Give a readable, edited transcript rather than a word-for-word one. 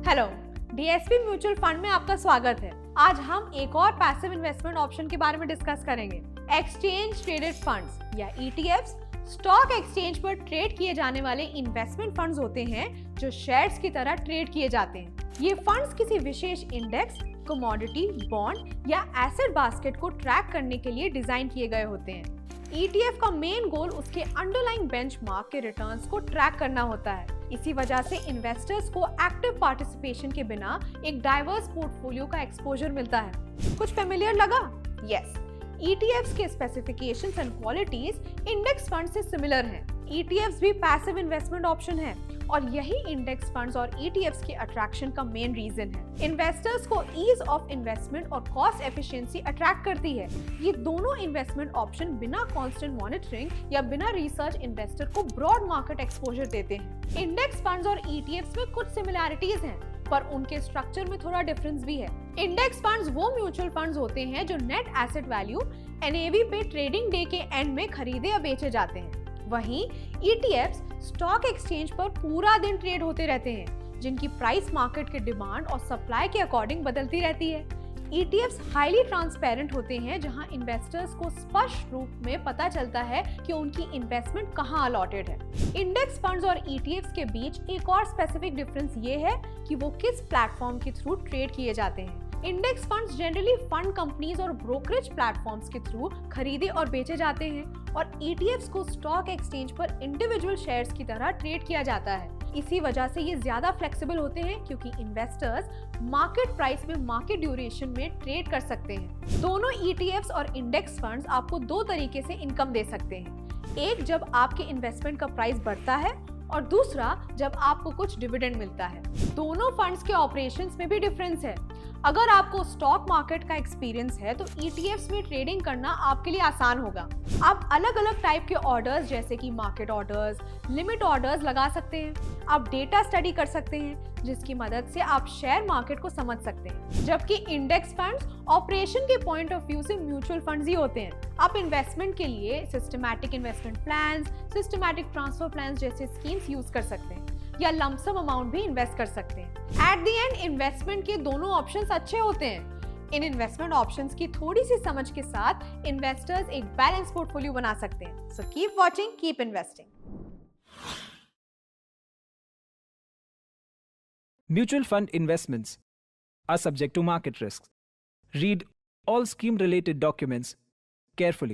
Hello, DSP mutual fund में आपका स्वागत है। आज हम एक और पैसिव इन्वेस्टमेंट ऑप्शन के बारे में डिस्कस करेंगे। एक्सचेंज ट्रेडेड फंड्स या ईटीएफ्स स्टॉक एक्सचेंज पर ट्रेड किए जाने वाले इन्वेस्टमेंट फंड्स होते हैं जो शेयर्स की तरह ट्रेड किए जाते हैं। ये फंड्स किसी विशेष इंडेक्स, कमोडिटी, बॉन्ड या एसेट बास्केट को ट्रैक करने के लिए डिजाइन किए गए होते हैं। ETF का मेन गोल उसके अंडरलाइंग बेंचमार्क के रिटर्न्स को ट्रैक करना होता है। इसी वजह से इन्वेस्टर्स को एक्टिव पार्टिसिपेशन के बिना एक डाइवर्स पोर्टफोलियो का एक्सपोजर मिलता है। कुछ फेमिलियर लगा? यस। ETFs के specifications and qualities index fund से सिमिलर हैं। ETFs भी पैसिव इन्वेस्टमेंट ऑप्शन है और यही इंडेक्स फंड्स और ETFs के अट्रैक्शन का मेन रीजन है। इन्वेस्टर्स को ईज ऑफ इन्वेस्टमेंट और कॉस्ट एफिशिएंसी अट्रैक्ट करती है। ये दोनों इन्वेस्टमेंट ऑप्शन बिना कांस्टेंट मॉनिटरिंग या बिना रिसर्च इन्वेस्टर को ब्रॉड मार्केट एक्सपोजर देते हैं। इंडेक्स फंड्स और ETFs में कुछ सिमिलैरिटीज हैं, पर उनके स्ट्रक्चर में थोड़ा डिफरेंस भी है। इंडेक्स फंड्स वो म्यूचुअल फंड्स होते हैं जो नेट एसेट वैल्यू NAV पे ट्रेडिंग डे के एंड में खरीदे या बेचे जाते हैं। वहीं ETFs स्टॉक एक्सचेंज पर पूरा दिन ट्रेड होते रहते हैं, जिनकी प्राइस मार्केट के डिमांड और सप्लाई के अकॉर्डिंग बदलती रहती है। ETFs हाईली ट्रांसपेरेंट होते हैं, जहां इन्वेस्टर्स को स्पष्ट रूप में पता चलता है कि उनकी इन्वेस्टमेंट कहां अलॉटेड है। इंडेक्स फंड्स और ETFs के बीच एक और स्पेसिफिक डिफरेंस ये है कि वो किस प्लेटफॉर्म के थ्रू ट्रेड किए जाते हैं। Index funds generally fund companies और ब्रोकरेज प्लेटफॉर्म्स के थ्रू खरीदे और बेचे जाते हैं और ETFs को स्टॉक एक्सचेंज पर इंडिविजुअल शेयर्स की तरह ट्रेड किया जाता है। इसी वजह से ये ज्यादा फ्लेक्सिबल होते हैं, क्योंकि इन्वेस्टर्स मार्केट प्राइस में मार्केट ड्यूरेशन में ट्रेड कर सकते हैं। दोनों ETFs और इंडेक्स फंड्स आपको दो तरीके से इनकम दे सकते हैं। एक, जब आपके इन्वेस्टमेंट का प्राइस बढ़ता है, और दूसरा, जब आपको कुछ डिविडेंड मिलता है। दोनों फंड्स के ऑपरेशंस में भी डिफरेंस है। अगर आपको स्टॉक मार्केट का एक्सपीरियंस है तो ETFs में ट्रेडिंग करना आपके लिए आसान होगा। आप अलग अलग टाइप के ऑर्डर्स जैसे कि मार्केट ऑर्डर्स, लिमिट ऑर्डर्स लगा सकते हैं। आप डेटा स्टडी कर सकते हैं, जिसकी मदद से आप शेयर मार्केट को समझ सकते हैं। जबकि इंडेक्स फंड्स ऑपरेशन के पॉइंट ऑफ व्यू से म्यूचुअल फंड्स ही होते हैं। आप इन्वेस्टमेंट के लिए systematic investment plans, systematic transfer plans जैसे स्कीम्स यूज कर सकते हैं या लमसम अमाउंट भी इन्वेस्ट कर सकते हैं। एट द एंड इन्वेस्टमेंट के दोनों ऑप्शंस अच्छे होते हैं। इन इन्वेस्टमेंट ऑप्शंस की थोड़ी सी समझ के साथ इन्वेस्टर्स एक बैलेंस पोर्टफोलियो बना सकते हैं। So keep watching, keep investing. Mutual fund investments are subject to market risks. Read all scheme-related documents carefully.